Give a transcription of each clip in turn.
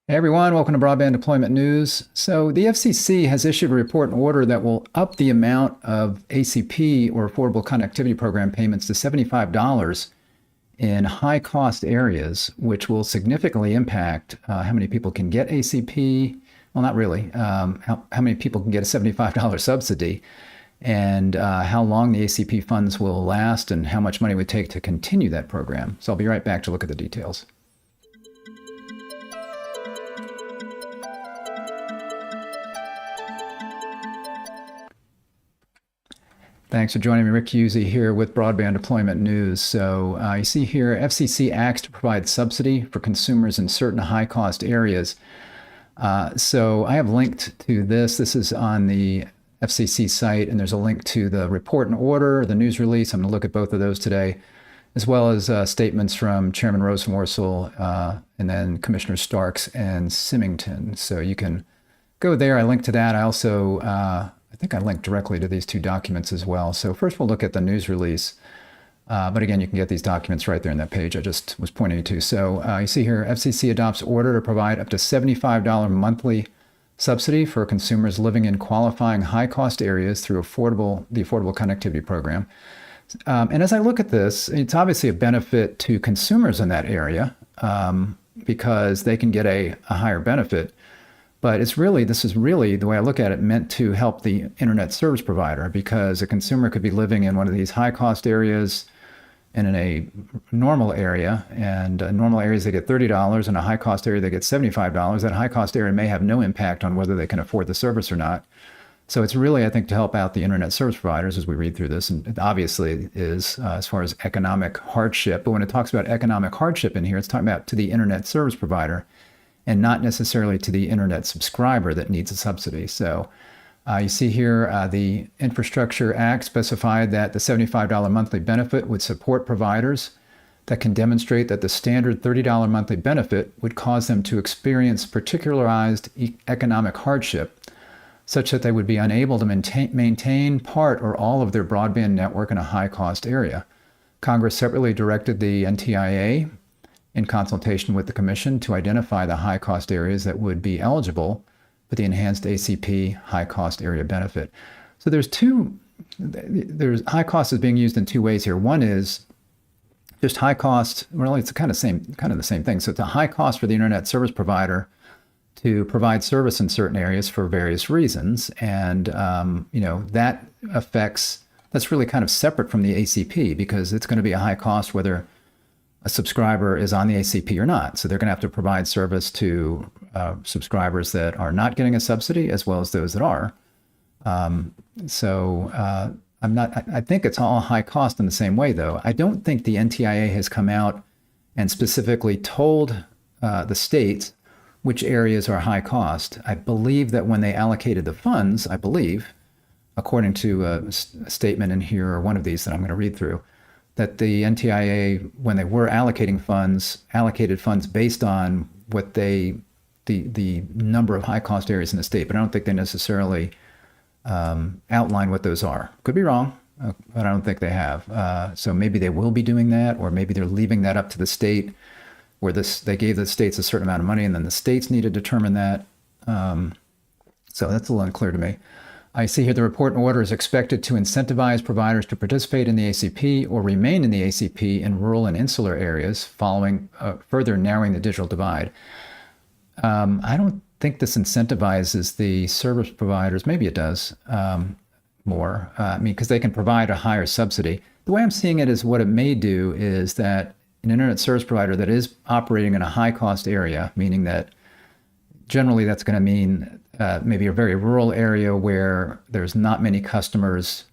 Hey everyone, welcome to Broadband Deployment News. So the FCC has issued a report and order that will up the amount of ACP or Affordable Connectivity Program payments to $75 in high-cost areas, which will significantly impact how many people can get ACP. Well, not really. How many people can get a $75 subsidy, and how long the ACP funds will last, and how much money it would take to continue that program. So I'll be right back to look at the details. Thanks for joining me. Rick Husey here with Broadband Deployment News. So you see here, FCC acts to provide subsidy for consumers in certain high-cost areas. So I have linked to this. This is on the FCC site, and there's a link to the report and order, the news release. I'm going to look at both of those today, as well as statements from Chairman Rosenworcel and then Commissioner Starks and Symington. So you can go there. I linked to that. I also I think I linked directly to these two documents as well. So first we'll look at the news release. But again, you can get these documents right there in that page I just was pointing you to. So you see here, FCC adopts order to provide up to $75 monthly subsidy for consumers living in qualifying high-cost areas through the Affordable Connectivity Program. And as I look at this, it's obviously a benefit to consumers in that area because they can get a higher benefit. But this is really, the way I look at it, meant to help the internet service provider, because a consumer could be living in one of these high-cost areas and in a normal area. And normal areas, they get $30, and a high-cost area, they get $75. That high-cost area may have no impact on whether they can afford the service or not. So it's really, I think, to help out the internet service providers as we read through this. And it obviously is as far as economic hardship. But when it talks about economic hardship in here, it's talking about to the internet service provider, and not necessarily to the internet subscriber that needs a subsidy. So you see here, the Infrastructure Act specified that the $75 monthly benefit would support providers that can demonstrate that the standard $30 monthly benefit would cause them to experience particularized economic hardship, such that they would be unable to maintain part or all of their broadband network in a high-cost area. Congress separately directed the NTIA, in consultation with the Commission, to identify the high-cost areas that would be eligible for the enhanced ACP high-cost area benefit. So there's high cost is being used in two ways here. One is just high cost. Well, it's kind of the same thing. So it's a high cost for the internet service provider to provide service in certain areas for various reasons, and that's really kind of separate from the ACP, because it's going to be a high cost whether a subscriber is on the ACP or not. So they're going to have to provide service to subscribers that are not getting a subsidy, as well as those that are. I think it's all high cost in the same way, though. I don't think the NTIA has come out and specifically told the states which areas are high cost. I believe that when they allocated the funds, according to a statement in here, or one of these that I'm going to read through, that the NTIA, when they were allocated funds based on what the number of high-cost areas in the state, but I don't think they necessarily outline what those are. Could be wrong, but I don't think they have. So maybe they will be doing that, or maybe they're leaving that up to the state, where they gave the states a certain amount of money, and then the states need to determine that. So that's a little unclear to me. I see here the report and order is expected to incentivize providers to participate in the ACP or remain in the ACP in rural and insular areas, following further narrowing the digital divide. I don't think this incentivizes the service providers. Maybe it does more. Because they can provide a higher subsidy. The way I'm seeing it is, what it may do is that an internet service provider that is operating in a high-cost area, meaning that generally that's going to mean maybe a very rural area where there's not many customers.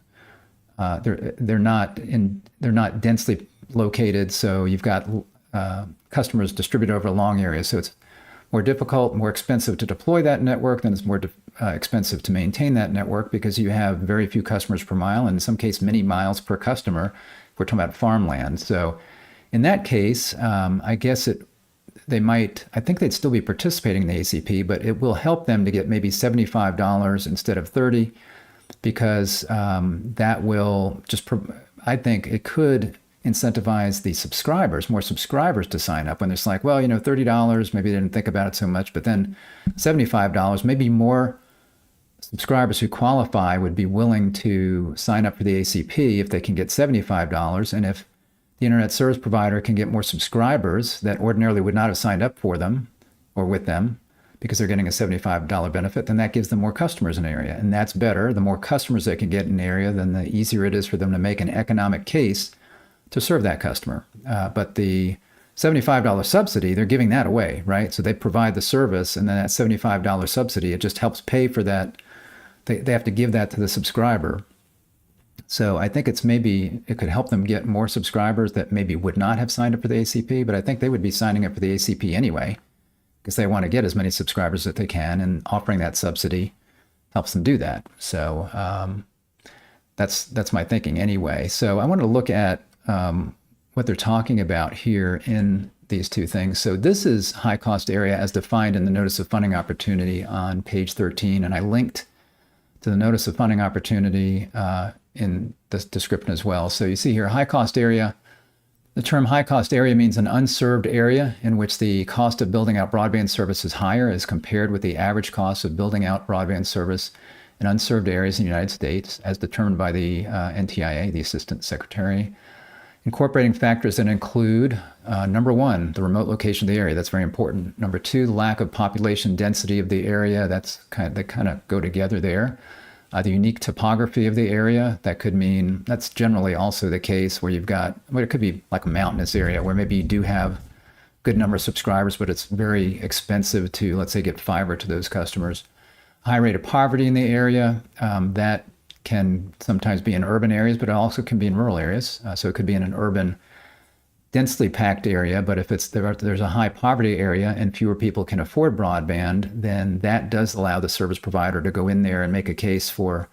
They're not densely located, so you've got customers distributed over long areas. So it's more difficult, more expensive to deploy that network, then it's more expensive to maintain that network, because you have very few customers per mile, and in some case many miles per customer if we're talking about farmland. So in that case, I think they'd still be participating in the ACP, but it will help them to get maybe $75 instead of $30, because that will I think it could incentivize the subscribers, more subscribers to sign up when it's like, well, $30, maybe they didn't think about it so much, but then $75, maybe more subscribers who qualify would be willing to sign up for the ACP if they can get $75. And if the internet service provider can get more subscribers that ordinarily would not have signed up for them or with them because they're getting a $75 benefit, then that gives them more customers in an area. And that's better. The more customers they can get in an area, then the easier it is for them to make an economic case to serve that customer. But the $75 subsidy, they're giving that away, right? So they provide the service, and then that $75 subsidy, it just helps pay for that. They have to give that to the subscriber. So I think it could help them get more subscribers that maybe would not have signed up for the ACP, but I think they would be signing up for the ACP anyway, because they want to get as many subscribers that they can, and offering that subsidy helps them do that. So that's my thinking anyway. So I want to look at what they're talking about here in these two things. So this is high cost area as defined in the Notice of Funding Opportunity on page 13, and I linked to the Notice of Funding Opportunity in this description as well. So you see here, high cost area. The term high cost area means an unserved area in which the cost of building out broadband service is higher as compared with the average cost of building out broadband service in unserved areas in the United States, as determined by the NTIA, the Assistant Secretary. Incorporating factors that include, number one, the remote location of the area. That's very important. Number two, the lack of population density of the area. They kind of go together there. The unique topography of the area. That could mean, that's generally also the case where you've got, well, it could be like a mountainous area where maybe you do have a good number of subscribers, but it's very expensive to, let's say, get fiber to those customers. High rate of poverty in the area. That can sometimes be in urban areas, but it also can be in rural areas. So it could be in an urban, densely packed area, but if there's a high poverty area and fewer people can afford broadband, then that does allow the service provider to go in there and make a case for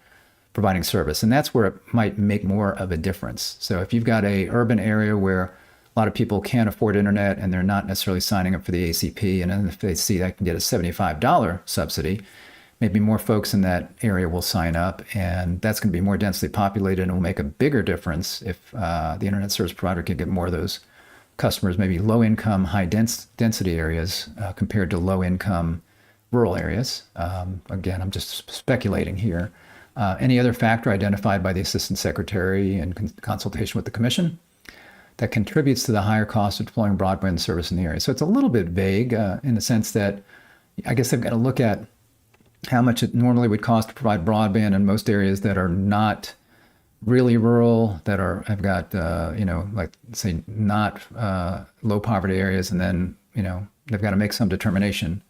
providing service. And that's where it might make more of a difference. So if you've got a urban area where a lot of people can't afford internet and they're not necessarily signing up for the ACP, and then if they see that can get a $75 subsidy, maybe more folks in that area will sign up, and that's going to be more densely populated, and it will make a bigger difference if the internet service provider can get more of those customers, maybe low-income, high-density areas compared to low-income rural areas. Again, I'm just speculating here. Any other factor identified by the Assistant Secretary in consultation with the Commission that contributes to the higher cost of deploying broadband service in the area. So it's a little bit vague in the sense that I guess they've got to look at how much it normally would cost to provide broadband in most areas that are not really rural, that have got, like say not low poverty areas. And then, they've got to make some determination.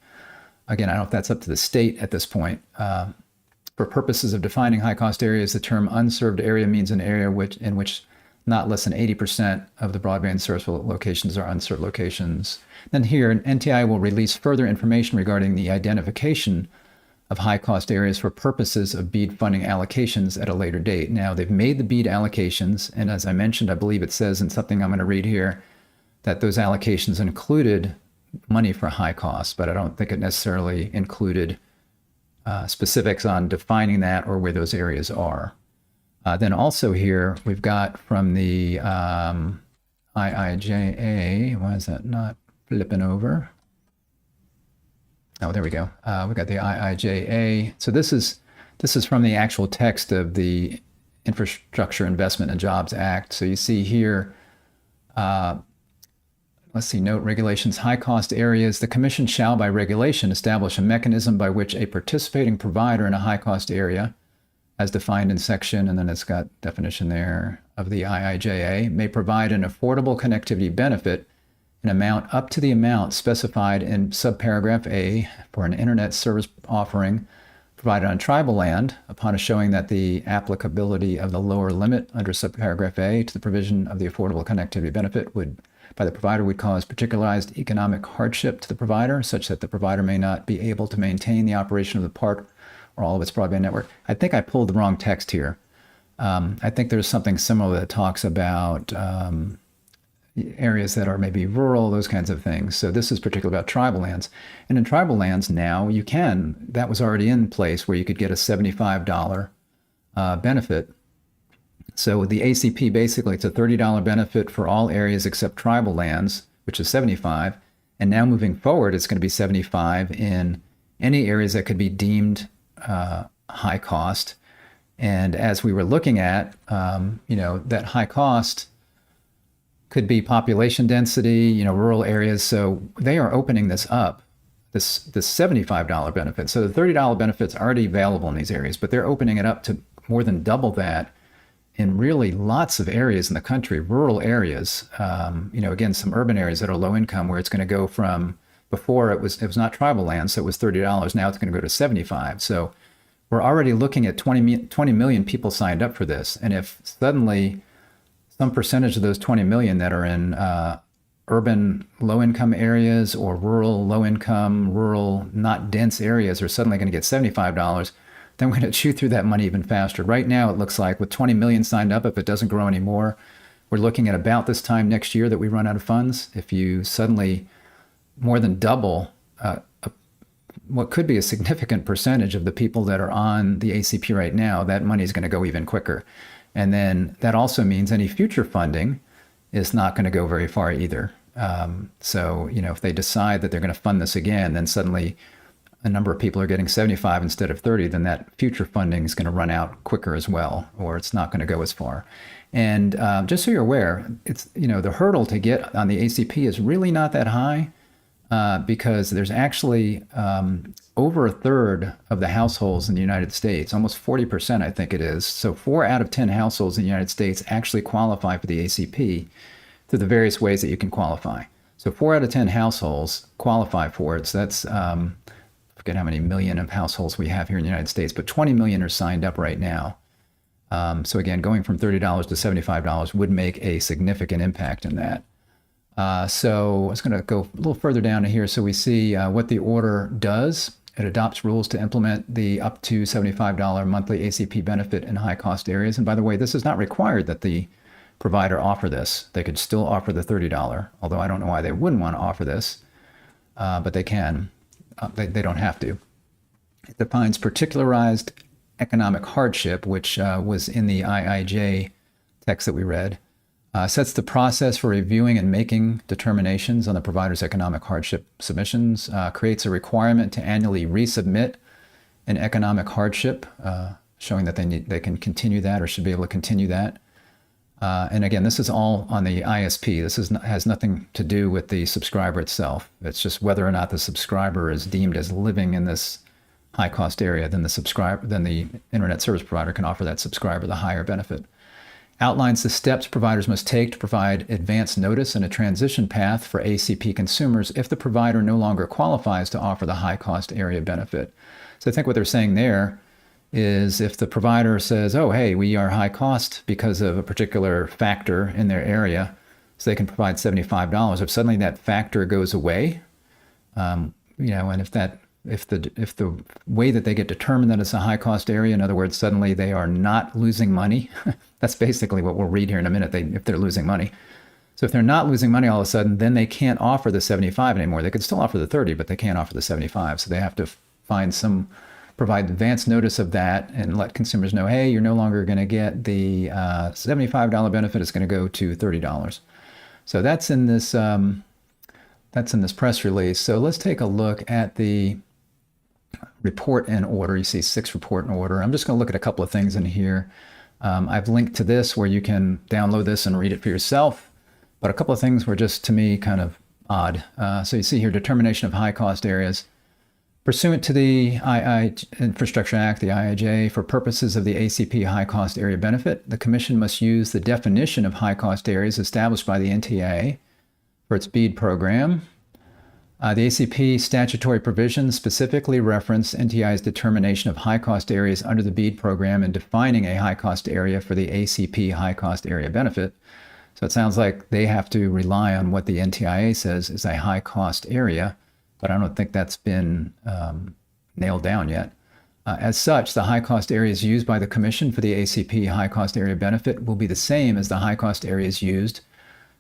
Again, I don't know if that's up to the state at this point. For purposes of defining high cost areas, the term unserved area means an area in which not less than 80% of the broadband service locations are unserved locations. Then here, NTIA will release further information regarding the identification of high-cost areas for purposes of BEAD funding allocations at a later date. Now, they've made the BEAD allocations, and as I mentioned, I believe it says in something I'm going to read here that those allocations included money for high costs, but I don't think it necessarily included specifics on defining that or where those areas are. Then also here, we've got from the IIJA, why is that not flipping over? Oh, there we go. We got the IIJA. So this is from the actual text of the Infrastructure Investment and Jobs Act. So you see here, let's see, note regulations, high cost areas. The Commission shall by regulation establish a mechanism by which a participating provider in a high cost area, as defined in section, and then it's got definition there of the IIJA, may provide an affordable connectivity benefit an amount up to the amount specified in subparagraph A for an internet service offering provided on tribal land upon a showing that the applicability of the lower limit under subparagraph A to the provision of the affordable connectivity benefit by the provider would cause particularized economic hardship to the provider, such that the provider may not be able to maintain the operation of the part or all of its broadband network. I think I pulled the wrong text here. I think there's something similar that talks about areas that are maybe rural, those kinds of things. So this is particularly about tribal lands. And in tribal lands now, that was already in place where you could get a $75 benefit. So the ACP, basically, it's a $30 benefit for all areas except tribal lands, which is 75. And now moving forward, it's going to be 75 in any areas that could be deemed high cost. And as we were looking at, that high cost could be population density, rural areas. So they are opening this up, this $75 benefit. So the $30 benefit's already available in these areas, but they're opening it up to more than double that in really lots of areas in the country, rural areas, again, some urban areas that are low income, where it's going to go from, before it was not tribal land, so it was $30. Now it's going to go to 75. So we're already looking at 20 million people signed up for this. And if suddenly some percentage of those 20 million that are in urban low-income areas or rural low-income, rural not dense areas are suddenly going to get $75, then we're going to chew through that money even faster. Right now, it looks like with 20 million signed up, if it doesn't grow anymore, we're looking at about this time next year that we run out of funds. If you suddenly more than double what could be a significant percentage of the people that are on the ACP right now, that money is going to go even quicker. And then that also means any future funding is not going to go very far either. So, if they decide that they're going to fund this again, then suddenly a number of people are getting 75 instead of 30, then that future funding is going to run out quicker as well, or it's not going to go as far. And just so you're aware, it's, the hurdle to get on the ACP is really not that high, because there's actually over a third of the households in the United States, almost 40%, I think it is. So 4 out of 10 households in the United States actually qualify for the ACP through the various ways that you can qualify. So 4 out of 10 households qualify for it. So that's, forget how many million of households we have here in the United States, but 20 million are signed up right now. So again, going from $30 to $75 would make a significant impact in that. So I was going to go a little further down to here so we see what the order does. It adopts rules to implement the up to $75 monthly ACP benefit in high-cost areas. And by the way, this is not required that the provider offer this. They could still offer the $30, although I don't know why they wouldn't want to offer this, but they can. They don't have to. It defines particularized economic hardship, which was in the IIJA text that we read. Sets the process for reviewing and making determinations on the provider's economic hardship submissions, creates a requirement to annually resubmit an economic hardship, showing that they can continue that or should be able to continue that. And again, this is all on the ISP. This has nothing to do with the subscriber itself. It's just whether or not the subscriber is deemed as living in this high-cost area, then the internet service provider can offer that subscriber the higher benefit. Outlines the steps providers must take to provide advance notice and a transition path for ACP consumers if the provider no longer qualifies to offer the high-cost area benefit. So I think what they're saying there is if the provider says, oh, hey, we are high cost because of a particular factor in their area, so they can provide $75. If suddenly that factor goes away, and if the way that they get determined that it's a high cost area, in other words, suddenly they are not losing money, that's basically what we'll read here in a minute, if they're losing money. So if they're not losing money all of a sudden, then they can't offer the 75 anymore. They could still offer the 30, but they can't offer the 75. So they have to provide advance notice of that and let consumers know, hey, you're no longer going to get the $75 benefit. It's going to go to $30. So that's in this press release. So let's take a look at the report and order. You see 6 report and order. I'm just going to look at a couple of things in here. I've linked to this where you can download this and read it for yourself. But a couple of things were just, to me, kind of odd. So you see here, determination of high-cost areas. Pursuant to the Infrastructure Act, the IIJA, for purposes of the ACP high-cost area benefit, the Commission must use the definition of high-cost areas established by the NTIA for its BEAD program. The ACP statutory provisions specifically reference NTIA's determination of high-cost areas under the BEAD program and defining a high-cost area for the ACP high-cost area benefit. So it sounds like they have to rely on what the NTIA says is a high-cost area, but I don't think that's been nailed down yet. As such, the high-cost areas used by the Commission for the ACP high-cost area benefit will be the same as the high-cost areas used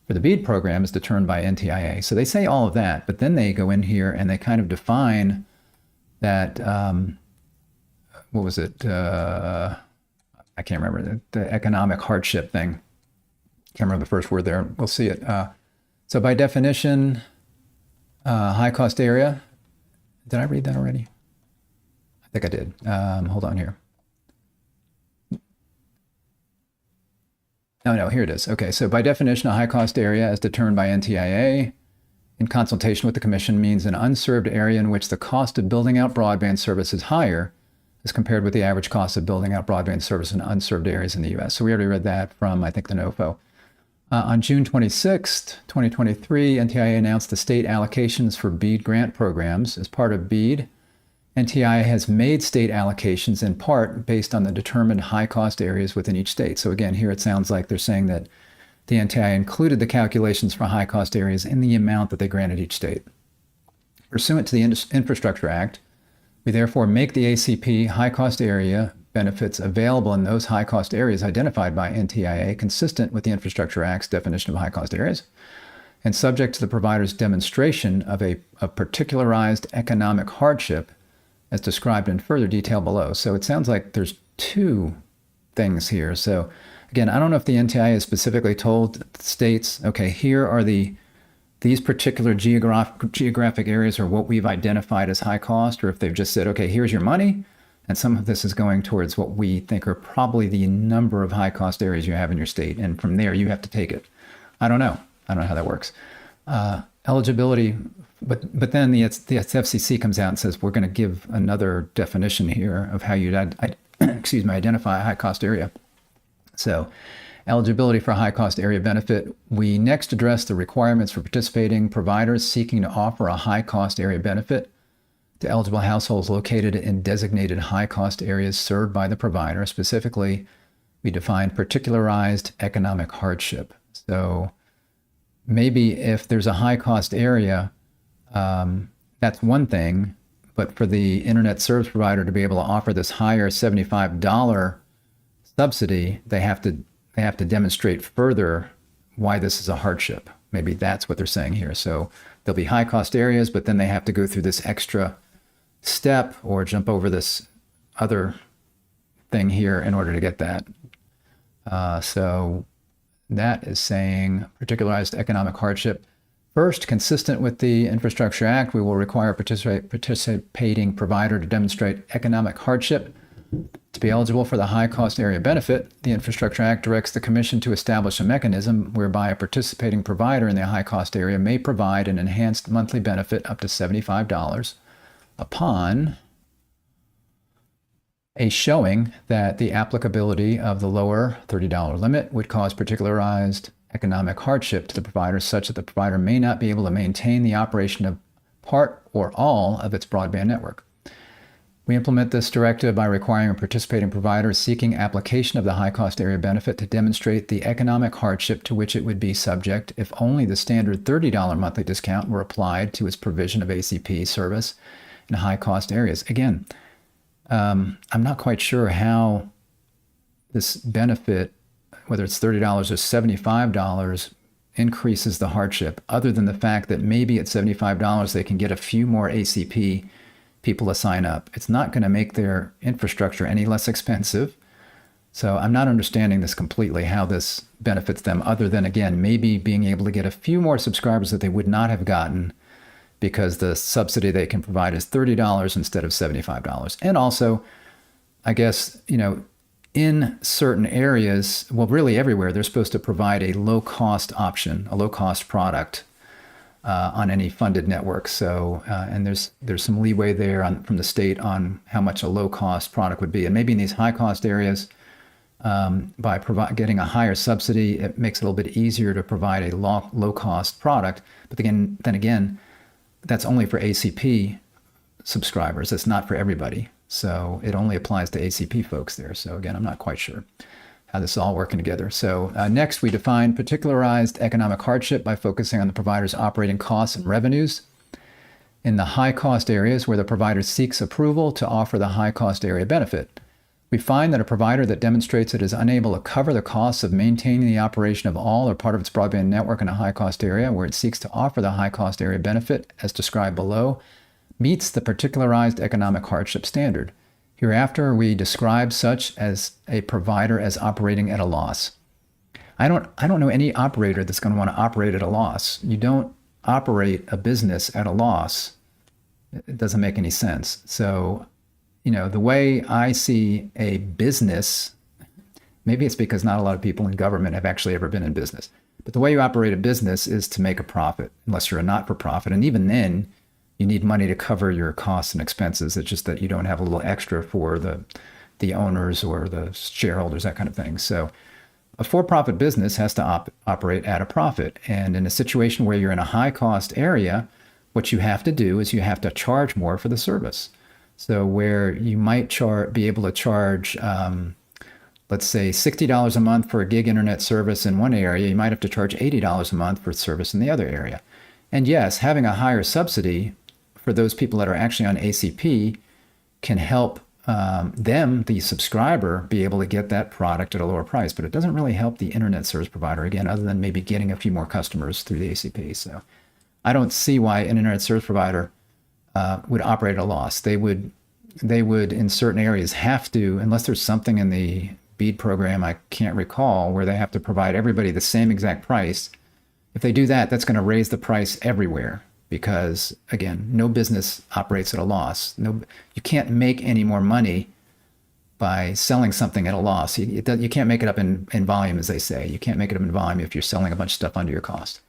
for the BEAD program as determined by NTIA. So they say all of that, but then they go in here and they kind of define that, what was it? I can't remember the economic hardship thing. Can't remember the first word there. We'll see it. So by definition, high cost area. Did I read that already? I think I did. Hold on here. No, here it is. Okay, so by definition, a high cost area as determined by NTIA in consultation with the Commission means an unserved area in which the cost of building out broadband service is higher as compared with the average cost of building out broadband service in unserved areas in the U.S. So we already read that from, I think, the NOFO. On June 26th, 2023, NTIA announced the state allocations for BEAD grant programs. As part of BEAD, NTIA has made state allocations in part based on the determined high-cost areas within each state. So again, here it sounds like they're saying that the NTIA included the calculations for high-cost areas in the amount that they granted each state. Pursuant to the Infrastructure Act, we therefore make the ACP high-cost area benefits available in those high-cost areas identified by NTIA consistent with the Infrastructure Act's definition of high-cost areas and subject to the provider's demonstration of a particularized economic hardship as described in further detail below. So it sounds like there's two things here. So again, I don't know if the NTIA has specifically told states, okay, here are these particular geographic areas are what we've identified as high cost, or if they've just said, okay, here's your money, and some of this is going towards what we think are probably the number of high cost areas you have in your state, and from there you have to take it. I don't know how that works. Eligibility, but then the FCC comes out and says we're going to give another definition here of how you'd identify a high cost area. So eligibility for a high cost area benefit. We next address the requirements for participating providers seeking to offer a high cost area benefit to eligible households located in designated high cost areas served by the provider. Specifically, we define particularized economic hardship. So maybe if there's a high cost area, that's one thing, but for the internet service provider to be able to offer this higher $75 subsidy, they have to demonstrate further why this is a hardship. Maybe that's what they're saying here. So there'll be high cost areas, but then they have to go through this extra step or jump over this other thing here in order to get that. So that is saying particularized economic hardship. First, consistent with the Infrastructure Act, we will require a participating provider to demonstrate economic hardship to be eligible for the high cost area benefit. The Infrastructure Act directs the Commission to establish a mechanism whereby a participating provider in the high cost area may provide an enhanced monthly benefit up to $75 upon a showing that the applicability of the lower $30 limit would cause particularized economic hardship to the provider such that the provider may not be able to maintain the operation of part or all of its broadband network. We implement this directive by requiring a participating provider seeking application of the high cost area benefit to demonstrate the economic hardship to which it would be subject if only the standard $30 monthly discount were applied to its provision of ACP service in high cost areas. Again, I'm not quite sure how this benefit, whether it's $30 or $75, increases the hardship, other than the fact that maybe at $75 they can get a few more ACP people to sign up. It's not going to make their infrastructure any less expensive. So I'm not understanding this completely, how this benefits them, other than, again, maybe being able to get a few more subscribers that they would not have gotten because the subsidy they can provide is $30 instead of $75. And also, I guess, in certain areas, well, really everywhere, they're supposed to provide a low-cost option, a low-cost product on any funded network. So, and there's some leeway there from the state on how much a low-cost product would be. And maybe in these high-cost areas, by getting a higher subsidy, it makes it a little bit easier to provide a low-cost product. But then again, that's only for ACP subscribers. It's not for everybody. So it only applies to ACP folks there. So again, I'm not quite sure how this is all working together. So next, we define particularized economic hardship by focusing on the provider's operating costs and revenues in the high-cost areas where the provider seeks approval to offer the high-cost area benefit. We find that a provider that demonstrates it is unable to cover the costs of maintaining the operation of all or part of its broadband network in a high-cost area where it seeks to offer the high-cost area benefit, as described below, meets the particularized economic hardship standard. Hereafter, we describe such as a provider as operating at a loss. I don't know any operator that's going to want to operate at a loss. You don't operate a business at a loss. It doesn't make any sense. So, the way I see a business, maybe it's because not a lot of people in government have actually ever been in business, but the way you operate a business is to make a profit, unless you're a not-for-profit. And even then, you need money to cover your costs and expenses. It's just that you don't have a little extra for the owners or the shareholders, that kind of thing. So a for-profit business has to operate at a profit. And in a situation where you're in a high-cost area, what you have to do is you have to charge more for the service. So where you might be able to charge, let's say, $60 a month for a gig internet service in one area, you might have to charge $80 a month for service in the other area. And yes, having a higher subsidy for those people that are actually on ACP can help them, the subscriber, be able to get that product at a lower price. But it doesn't really help the internet service provider, again, other than maybe getting a few more customers through the ACP. So I don't see why an internet service provider would operate at a loss. They would, in certain areas, have to, unless there's something in the BEAD program I can't recall, where they have to provide everybody the same exact price. If they do that, that's going to raise the price everywhere. Because, again, no business operates at a loss. You can't make any more money by selling something at a loss. You can't make it up in volume, as they say. You can't make it up in volume if you're selling a bunch of stuff under your cost.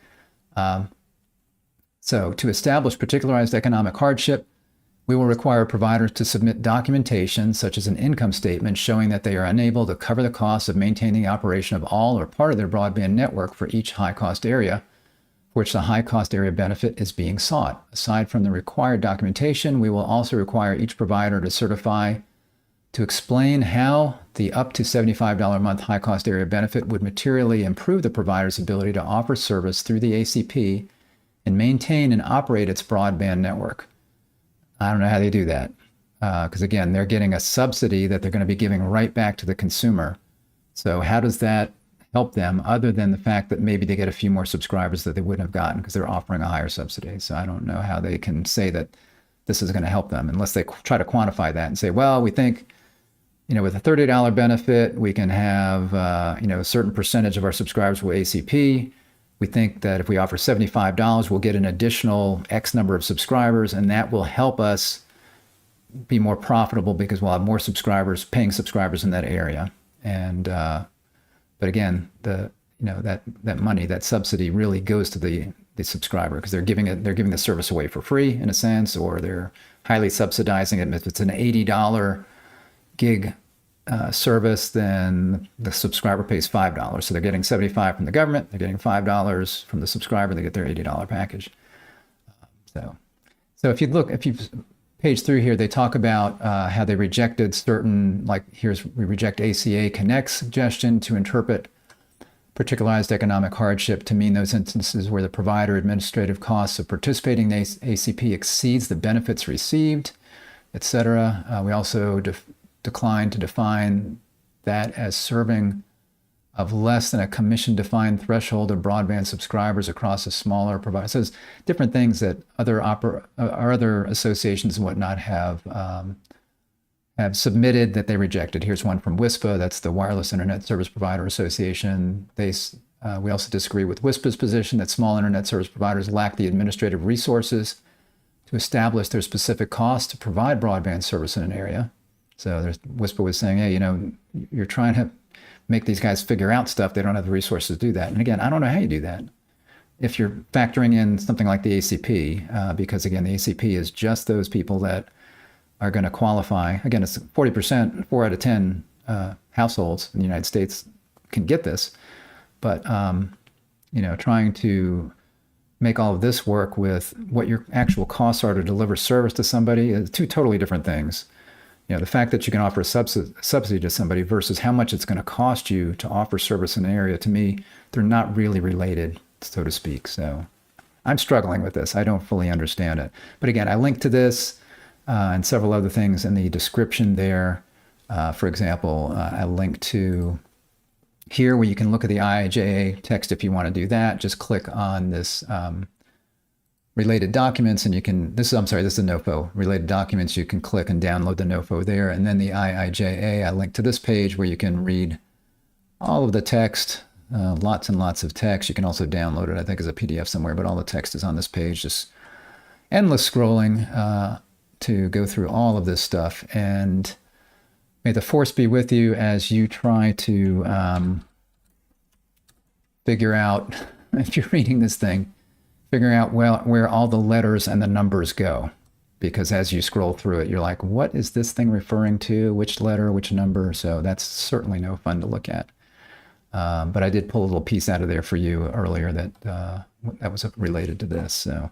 So to establish particularized economic hardship, we will require providers to submit documentation, such as an income statement, showing that they are unable to cover the costs of maintaining the operation of all or part of their broadband network for each high-cost area, which the high-cost area benefit is being sought. Aside from the required documentation, we will also require each provider to certify to explain how the up to $75 a month high-cost area benefit would materially improve the provider's ability to offer service through the ACP and maintain and operate its broadband network. I don't know how they do that, because again, they're getting a subsidy that they're going to be giving right back to the consumer. So how does that help them, other than the fact that maybe they get a few more subscribers that they wouldn't have gotten because they're offering a higher subsidy? So I don't know how they can say that this is going to help them, unless they try to quantify that and say, well, we think, with a $30 benefit, we can have, a certain percentage of our subscribers will ACP. We think that if we offer $75, we'll get an additional X number of subscribers, and that will help us be more profitable because we'll have more subscribers, paying subscribers in that area. And but again, that money, that subsidy, really goes to the subscriber, because they're giving the service away for free in a sense, or they're highly subsidizing it. If it's an $80 gig service, then the subscriber pays $5. So they're getting $75 from the government, they're getting $5 from the subscriber, they get their $80 package. So if you page through here, they talk about how they rejected certain, like we reject ACA Connect's suggestion to interpret particularized economic hardship to mean those instances where the provider administrative costs of participating in ACP exceeds the benefits received, etc. We also declined to define that as serving of less than a commission-defined threshold of broadband subscribers across a smaller provider. So there's different things that other associations and whatnot have submitted that they rejected. Here's one from WISPA, that's the Wireless Internet Service Provider Association. We also disagree with WISPA's position that small internet service providers lack the administrative resources to establish their specific costs to provide broadband service in an area. So WISPA was saying, hey, you're trying to make these guys figure out stuff. They don't have the resources to do that. And again, I don't know how you do that if you're factoring in something like the ACP, because again, the ACP is just those people that are going to qualify. Again, it's 40%, 4 out of 10 households in the United States can get this. But, trying to make all of this work with what your actual costs are to deliver service to somebody is two totally different things. The fact that you can offer a subsidy to somebody versus how much it's going to cost you to offer service in an area, to me, they're not really related, so to speak. So I'm struggling with this. I don't fully understand it. But again, I linked to this and several other things in the description there. For example, I linked to here where you can look at the IIJA text if you want to do that. Just click on this related documents, and you can, this is the NOFO. Related documents, you can click and download the NOFO there. And then the IIJA, I link to this page where you can read all of the text, lots and lots of text. You can also download it, I think, as a PDF somewhere, but all the text is on this page. Just endless scrolling to go through all of this stuff. And may the force be with you as you try to figure out, if you're reading this thing, figuring out where all the letters and the numbers go. Because as you scroll through it, you're like, what is this thing referring to? Which letter, which number? So that's certainly no fun to look at. But I did pull a little piece out of there for you earlier that was related to this. So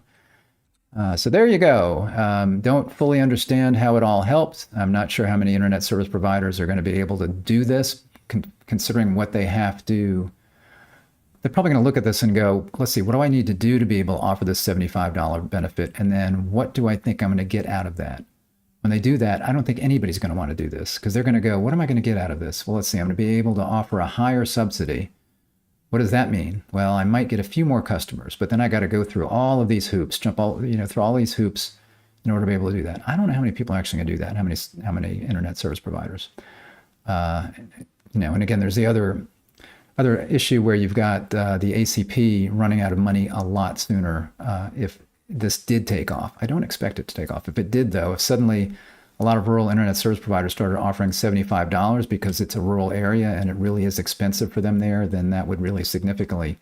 there you go. Don't fully understand how it all helps. I'm not sure how many internet service providers are going to be able to do this, considering what they have to. They're probably going to look at this and go, let's see, what do I need to do to be able to offer this $75 benefit? And then what do I think I'm going to get out of that? When they do that, I don't think anybody's going to want to do this, because they're going to go, what am I going to get out of this? Well, let's see, I'm going to be able to offer a higher subsidy. What does that mean? Well, I might get a few more customers, but then I got to go through all of these hoops, through all these hoops in order to be able to do that. I don't know how many people are actually going to do that. How many internet service providers? And again, there's the other issue where you've got the ACP running out of money a lot sooner if this did take off. I don't expect it to take off. If it did, though, if suddenly a lot of rural internet service providers started offering $75 because it's a rural area and it really is expensive for them there, then that would really significantly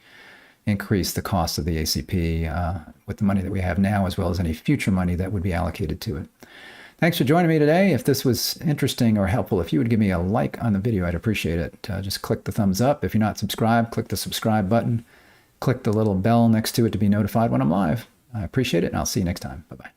increase the cost of the ACP with the money that we have now, as well as any future money that would be allocated to it. Thanks for joining me today. If this was interesting or helpful, if you would give me a like on the video, I'd appreciate it. Just click the thumbs up. If you're not subscribed, click the subscribe button. Click the little bell next to it to be notified when I'm live. I appreciate it, and I'll see you next time. Bye-bye.